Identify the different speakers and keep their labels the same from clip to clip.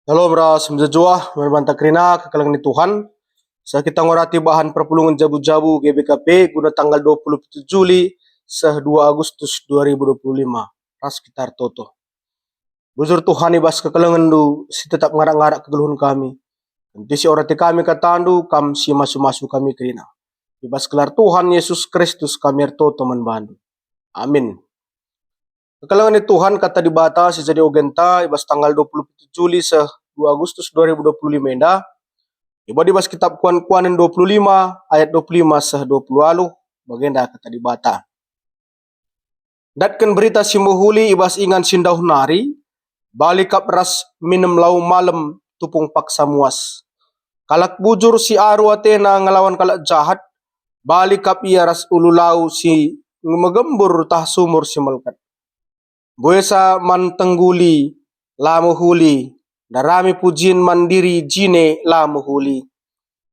Speaker 1: Halo bro, semjajua, berbantah kerina kekalangan ni Tuhan. Sa kita ngorati bahan perpulungan jabu-jabu GBKP guna tanggal 27 Juli seh 2 Agustus 2025. Ras sekitar toto. Buzur Tuhan ibas kekalangan du si tetap ngarak-ngarak kegeluhan kami. Nanti si orati kami katandu kam si masu-masu kami kerina. Ibas kelar Tuhan Yesus Kristus kami ertoto manbandu. Amin. Kekalangan ni Tuhan kata dibata si jadi ogenta ibas tanggal 27 Juli seh 2 Agustus 2025 indah. Iba di bas kitab Kuan-Kuanan 25 ayat 25 seh 20 alu bagenda kata dibata. Datkan berita si muhuli ibas ingan sindah nari balik kap ras minum lau malam tupung paksa muas. Kalak bujur si aru atena ngelawan kalak jahat balik kap ia ras ulu lau si ngegembur tah sumur si melkat. Buesa man tengguli lamu huli darami pujian mandiri jine lamu huli.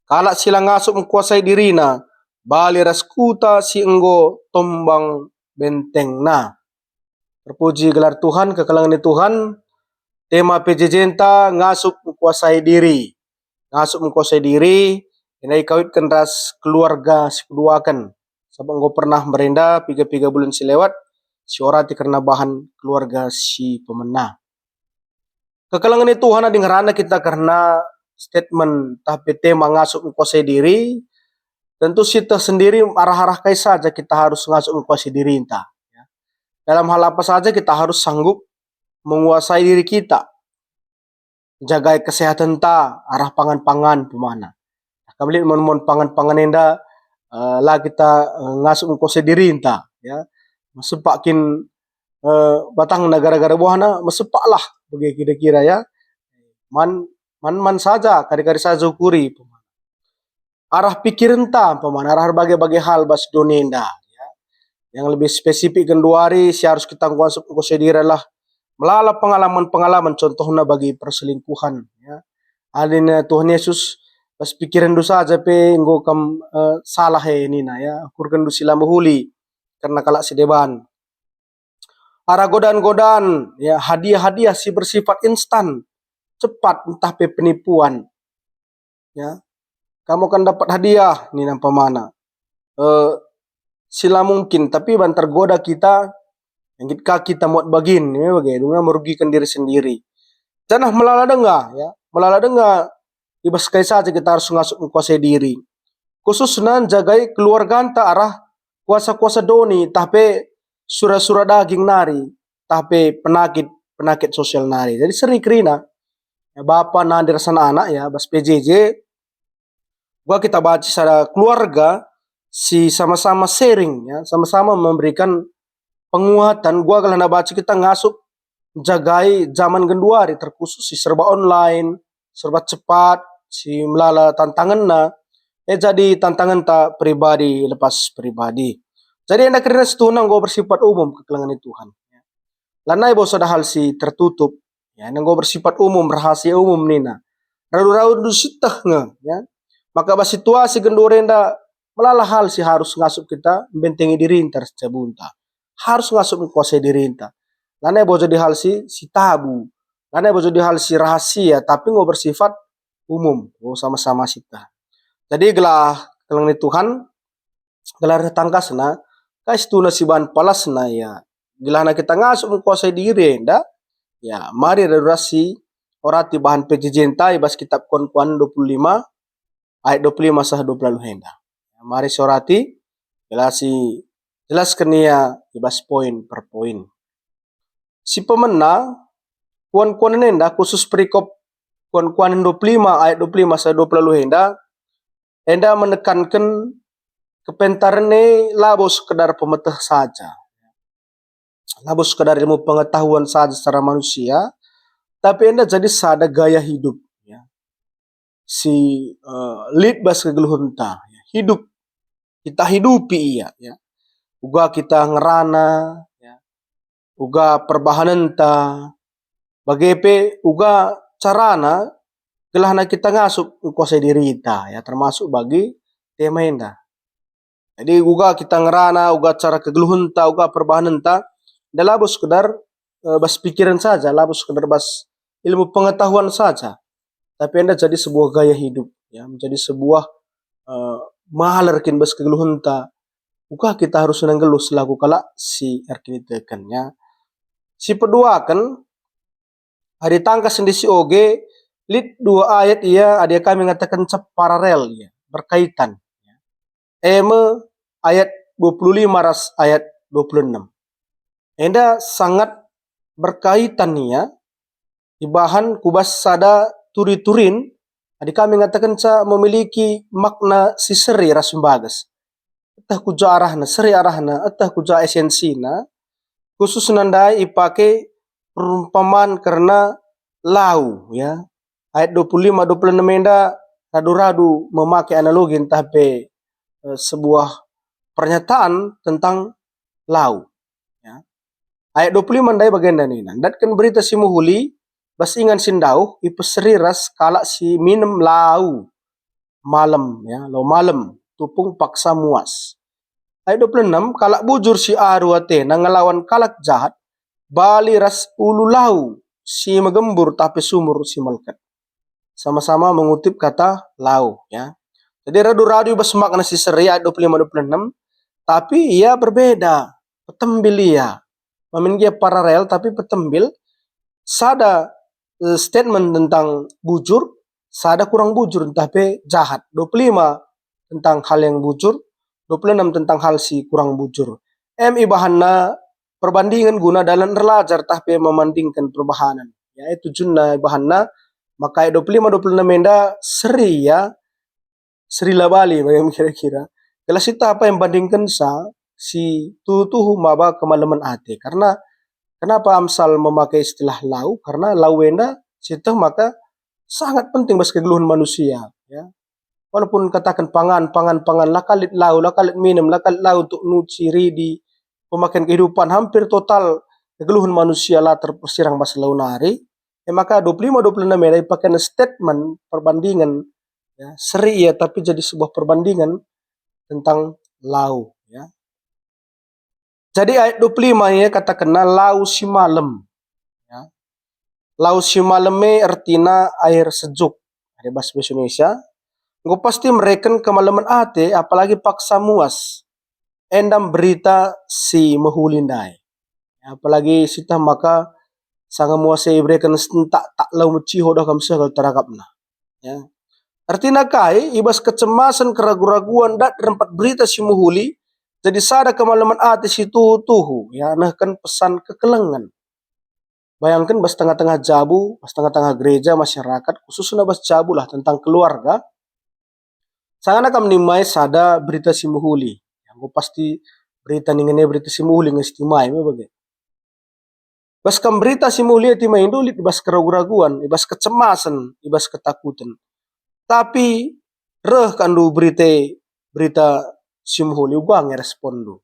Speaker 1: Kalak sila ngasuk mengkuasai dirina, bali ras kuta si enggo tombang benteng na. Terpuji gelar Tuhan, kekalangan ni Tuhan. Tema PJJ ngasuk mengkuasai diri. Ngasuk mengkuasai diri, ini kawitkan ras keluarga si keduakan. Sebab enggo pernah merenda 3 bulan si lewat, si orati karena bahan keluarga si pemenang. Kekalangan ni Tuhan ada ngerana kita karena statement tapi tema ngasuk menguasai diri, tentu kita sendiri arah-arah kai saja kita harus ngasuk menguasai diri entah. Dalam hal apa saja kita harus sanggup menguasai diri kita. Jaga kesehatan ta, arah pangan-pangan pemana. Kami lihat mon pangan-pangan enda lah kita ngasuk menguasai diri entah. Ya, masepakin batang negara-negara buahna masepak lah bagi kira-kira ya. Man saja, kari-kari saja ukuri. Arah pikiran ta, arah bagai-bagai hal bas donenda. Ya. Yang lebih spesifik kenduari, si harus kita kuasai diri lah melala pengalaman-pengalaman contohnya bagi perselingkuhan. Ya. Alina Tuhan Yesus bas pikiran dosa aja pe enggo kam salah ini na ya. Kurkan du sila muhuli karena kalak sedeban. Arah godaan-godaan, ya hadiah-hadiah si bersifat instan, cepat entah pe penipuan. Ya, kamu akan dapat hadiah ni nampak mana. Sila mungkin tapi bantar goda kita yang kita muat bagin ya bagaimana merugikan diri sendiri. Jangan melala dengar ya, melala dengar ibas kai saja kita harus ngasuk menguasai diri. Khususnya jagai keluarga anta arah kuasa-kuasa doni tapi surah-surah daging nari tapi penyakit sosial nari. Jadi sering kerina ya, bapak nadir sana anak ya bas PJJ gua kita baca secara keluarga si sama-sama sharing ya, sama-sama memberikan penguatan. Gua kalau nak baca kita ngasuk jagai zaman genduari terkhusus si serba online, serba cepat, si melala tantangan na jadi tantangan tak pribadi lepas pribadi. Jadi anda kerana setunang gua bersifat umum kekelangan Tuhan. Lanai bos ada hal si tertutup ya, gua bersifat umum, rahasia umum nina. Radu-radu sitah ya. Maka bas situasi gendorenda melala hal si harus ngasup kita membentengi diri intar secabunta. Harus ngasup menguasai diri intar. Lana bojo di hal si tabu. Lana bojo di hal si rahasia tapi nggak bersifat umum. Sama-sama sita. Jadi gelah kelang ni Tuhan gelar tangkas na kais tu nasiban palas na ya. Gelah na kita ngasup menguasai diri enda ya mari redurasi orati bahan pejijenta ibas kitab Kuan-Kuanan 25 ayat 25 sah 20 henda. Mari sorati, jelaskan ia ibas poin per poin. Si pemena, Kuan-Kuanan henda khusus perikop Kuan-Kuanan 25 ayat 25 sah 20 henda menekankan kepentaran ini labo sekedar pemetah saja. Labo sekedar ilmu pengetahuan saja secara manusia, tapi henda jadi sada gaya hidup. Si lead bas kegeluhunta hidup kita hidupi ia ya. Uga kita ngerana ya. Uga perbahanan ta bagepe uga carana gelahna kita ngasup kuasai diri kita ya termasuk bagi tema enda. Jadi uga kita ngerana uga cara kegeluhunta uga perbahanan ta dalabos sekedar bas pikiran saja labos sekedar bas ilmu pengetahuan saja, tapi anda jadi sebuah gaya hidup, ya, menjadi sebuah mahalarkin bas kegeluhunta. Buka kita harus nanggeluh selaku kala si arkin tekannya. Si kedua kan hari tangkas di si oge lid dua ayat ia ada kami mengatakan cep paralel ya, berkaitan. Eme ayat 25 ras ayat 26. Enda sangat berkaitan nih ya. Ibahan kubas sada turi-turin adik kami mengatakan memiliki makna si seri rasumbagas. Etah kuja arahna, seri arahna, etah kuja esensina. Khusus nandai ipake perumpamaan karena lau ya. Ayat 25 26 enda radu-radu memakai analogi entah be sebuah pernyataan tentang lau ya. Ayat 25 ndai bagian nina. Datkan berita si muhuli bas ingan sindau ipeseri ras kalak si minum lau malam ya, lau malam tupung paksa muas. Ayat 26 kalak bujur si aruate nang ngelawan kalak jahat bali ras ulu lau si megembur tapi sumur si malkat. Sama-sama mengutip kata lau ya. Jadi radu-radu bas makna si seri ayat 25 26 tapi ia berbeda. Petembil ia memiliki paralel tapi petembil sada statement tentang bujur, sada kurang bujur tapi jahat. 25 tentang hal yang bujur, 26 tentang hal si kurang bujur. Ibahanna perbandingan guna dalam relajar tapi membandingkan perbahanan. Ya itu junna ibahanna maka 25 26 menda seri ya. Seri labali bagaimana kira-kira. Jelas itu apa yang bandingkan si tuhu maba kemalaman ate. Karena kenapa Amsal memakai istilah lau? Karena lau wenda situ maka sangat penting bagi kegeluhan manusia. Ya. Walaupun katakan pangan, lakalit lau, lakalit minum, lakalit lau untuk nuci, ridi, pemakaian kehidupan hampir total kegeluhan manusia lah terpersirang bas lau nari. Maka 25 26 ya dipakai statement perbandingan ya, seri ya tapi jadi sebuah perbandingan tentang lau ya. Jadi ayat 25 ya katakanlah lau si malam. Ya. Lau si maleme artinya air sejuk. Ada bahasa Indonesia. Gue pasti mereken kemalaman ate apalagi paksa muas. Endam berita si mahulindai. Ya, apalagi sita maka sangat muas mereken tak lau menciho dah kam sekal terakapna. Ya. Artinya kai ibas kecemasan keraguan-raguan dat rempat berita si muhuli jadi sada kemalaman ate si tuhu ya nahkan pesan kekelengan. Bayangkan bas tengah-tengah jabu, bas tengah-tengah gereja masyarakat khususnya bas jabu lah tentang keluarga. Sangat akan menimai sada berita si muhuli. Yang pasti berita ningene berita si muhuli ngestimai bagai. Bas kam berita si muhuli timai indulit ibas keraguan-raguan, ibas kecemasan, ibas ketakutan. Tapi reh kandu berita si muhuli ugang ya respon du.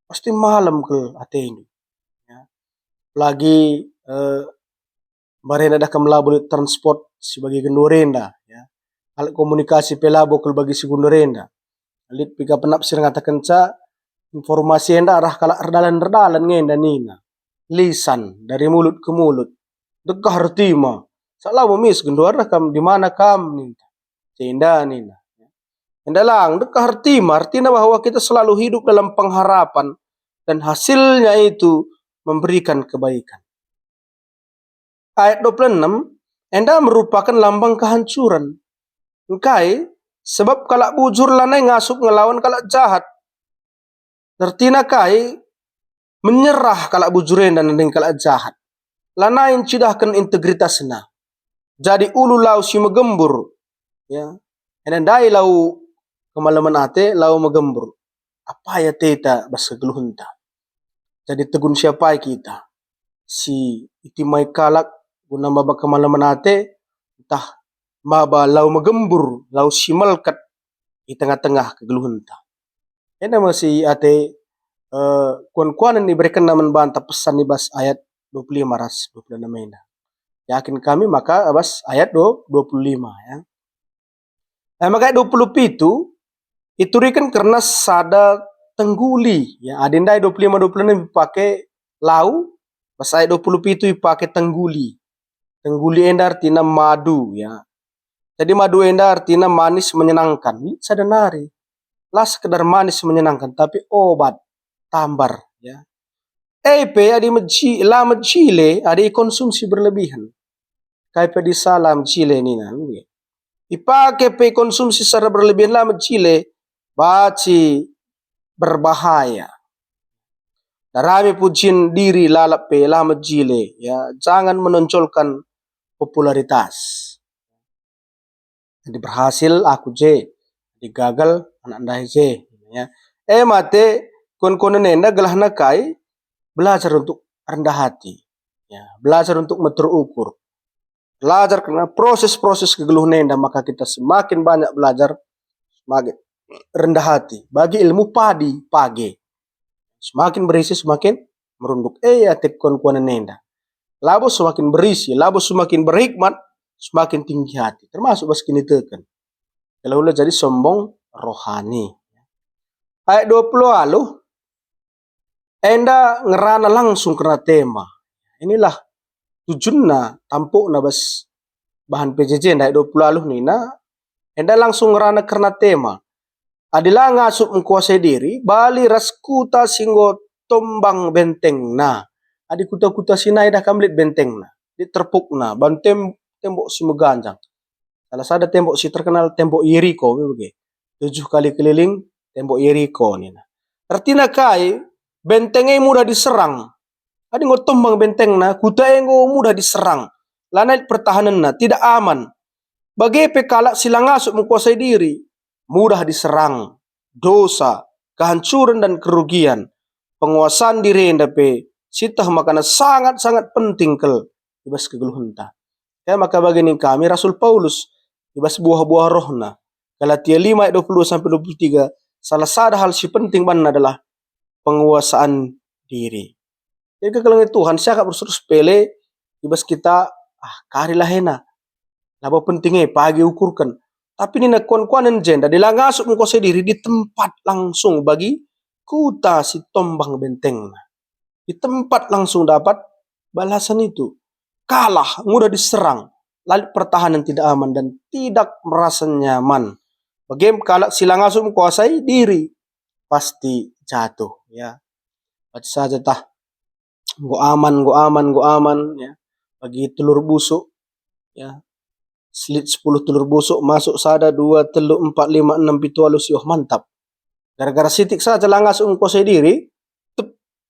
Speaker 1: Pasti malam ke ate ini. Ya. Lagi barena dah kamelabu transport sebagai gendorenda ya. Alat komunikasi pelabo ke bagi si gendorenda. Alit pika penapsir ngatakan informasi enda arah kala erdalan ngenda nina. Lisan dari mulut ke mulut. Dekah hartima. Salah memis gendora kam di mana kam nih. Cenda nina. Endalang dekah hartima artinya bahwa kita selalu hidup dalam pengharapan dan hasilnya itu memberikan kebaikan. Ayat 26 enda merupakan lambang kehancuran. Engkai sebab kalak bujur lanai ngasup ngelawan kalak jahat. Artinya kai menyerah kalak bujuren dan dengan kalak jahat. Lanai cidahkan integritasnya. Jadi ulu lau si megembur. Ya. Endai lau kemalaman ate lau megembur. Apa ya teta basa geluhunta. Jadi tegun siapa kita. Si itimai kalak guna maba kemalaman ate entah maba lau megembur, lau si malkat di tengah-tengah kegeluhunta. Ini masih ate kuan-kuanan diberikan naman bantah pesan di bas ayat 25 ras 26 ini. Yakin kami maka bas ayat 25 ya. Maka ayat 27 itu kan karena sada tengguli ya. Adenda 25 26 dipakai lau, bas ayat 27 dipakai tengguli. Tengguli enda artinya madu ya. Jadi madu enda artinya manis menyenangkan. Ini sadanari. Lah sekedar manis menyenangkan tapi obat tambar ya. Epe adi lama Chile ada konsumsi berlebihan. Kaya di salam Chile ni na. Ipakai pe konsumsi secara berlebihan lama Chile baci berbahaya. Darami pujian diri lalap pe lama Chile ya. Jangan menonjolkan popularitas. Jadi berhasil aku J. Jadi gagal anak anda J. Ya. Mate kon nenda gelah nakai belajar untuk rendah hati. Ya, belajar untuk terukur. Belajar karena proses-proses kegeluh nenda maka kita semakin banyak belajar semakin rendah hati. Bagi ilmu pagi. Semakin berisi semakin merunduk. Ya tekon kuana nenda. Labo semakin berisi, labo semakin berhikmat, semakin tinggi hati. Termasuk bas kini tekan. Kalau udah jadi sombong rohani. Ayat 20 lalu enda ngerana langsung kena tema. Inilah tujuannya tampuk na bas bahan PJJ ayat 20 lalu nina enda langsung ngerana kena tema. Adilah ngasup mengkuasai diri, bali raskuta singgo tombang benteng na. Adi kuta-kuta sinai dah kamlit benteng na. Diterpuk na, bantem tembok si meganjang. Salah satu tembok si terkenal tembok Yeriko, begitu. 7 kali keliling tembok Yeriko ni na. Artinya kai bentengnya mudah diserang. Adi ngotombang benteng na, kuta ngo mudah diserang. Lanai pertahanan na tidak aman. Bagi pekalak silang ngasuk mengkuasai diri, mudah diserang. Dosa, kehancuran dan kerugian. Penguasaan diri enda pe sitah makana sangat-sangat penting kel ibas kegeluhan ta. Ya maka begini kami Rasul Paulus ibas buah-buah rohna. Galatia 5 ayat 22 sampai 23 salah satu hal si penting mana adalah penguasaan diri. Jadi kalau Tuhan siapa bersuruh sepele ibas kita karilah hena. Laba pentingnya pagi ukurkan. Tapi ini nak kuan-kuanan jenda dilangasuk mengkuasai diri di tempat langsung bagi kuta si tombang benteng. Di tempat langsung dapat balasan itu. Kalah, mudah diserang. Lalu pertahanan tidak aman dan tidak merasa nyaman. Bagaimana kalau silang asuh menguasai diri, pasti jatuh. Ya, baca saja tah. Go aman. Ya, bagi telur busuk. Ya, selit 10 telur busuk masuk sada 2, 3, 4, 5, 6, 7, 8, mantap. Gara-gara sitik saja langas menguasai diri,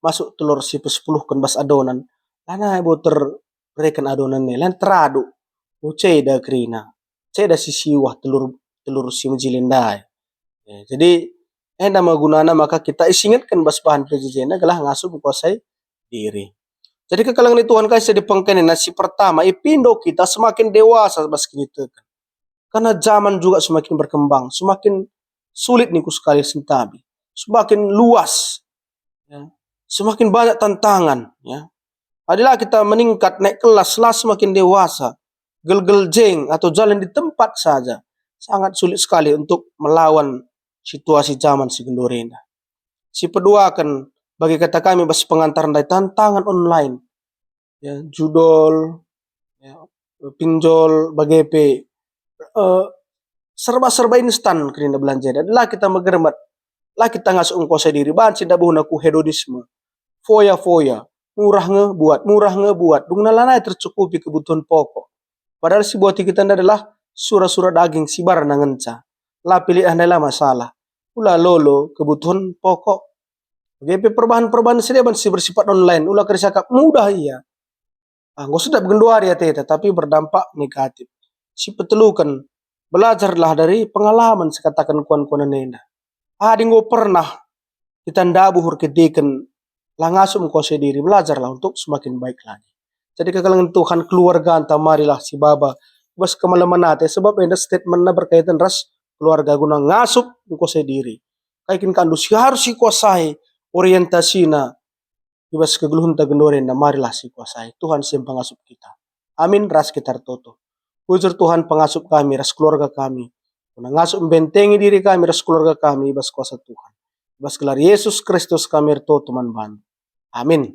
Speaker 1: masuk telur si 10 kan bas adonan. Lana ibu rekan adonan ni lan teradu. Ucai da krina. Cai da sisiwah telur si menjilindai. Ya, jadi enda magunana maka kita isingatkan bas bahan PJJ galah ngasuh menguasai diri. Jadi kekalangan Tuhan kasih di pengkenin nasi pertama ipindo kita semakin dewasa bas kini tekan. Karena zaman juga semakin berkembang, semakin sulit niku sekali sentabi. Semakin luas. Ya. Semakin banyak tantangan, ya. Adalah kita meningkat naik kelas lah semakin dewasa, gel-gel jeng atau jalan di tempat saja sangat sulit sekali untuk melawan situasi zaman si gendorenda. Si kedua akan bagi kata kami bas pengantaran dari tantangan online, ya, judol, ya, pinjol, bagepe, serba-serba instan kena belanja. Adalah kita megermat, lah kita ngasuk ungkosai diri, bahan cinta buhunaku hedonisme. Foya-foya, murah ngebuat, dung nalanai tercukupi kebutuhan pokok. Padahal si buat kita adalah surah-surah daging si bar nangenca. Lah pilihan adalah masalah. Ulah lolo kebutuhan pokok. GP perubahan-perubahan sedeban si bersifat online. Ulah kerja mudah iya. Nggak sudah bergenduari ya teta, tapi berdampak negatif. Si petelukan belajarlah dari pengalaman sekatakan kuan-kuan nena. Adi nggak pernah kita ndabuhur kedikan langasum kuasai diri, belajarlah untuk semakin baik lagi. Jadi kekalangan Tuhan keluarga anta marilah si baba bas kemalaman nate sebab ada statement berkaitan ras keluarga guna ngasup kuasai diri. Kaikin kandu si harus si kuasai orientasina bas kegeluhun tagendoren na marilah si kuasai. Tuhan siang pengasup kita. Amin ras kita toto. Puji Tuhan pengasup kami ras keluarga kami. Guna ngasup membentengi diri kami ras keluarga kami bas kuasa Tuhan. Bas gelar Yesus Kristus kami toto teman bantu. Amin.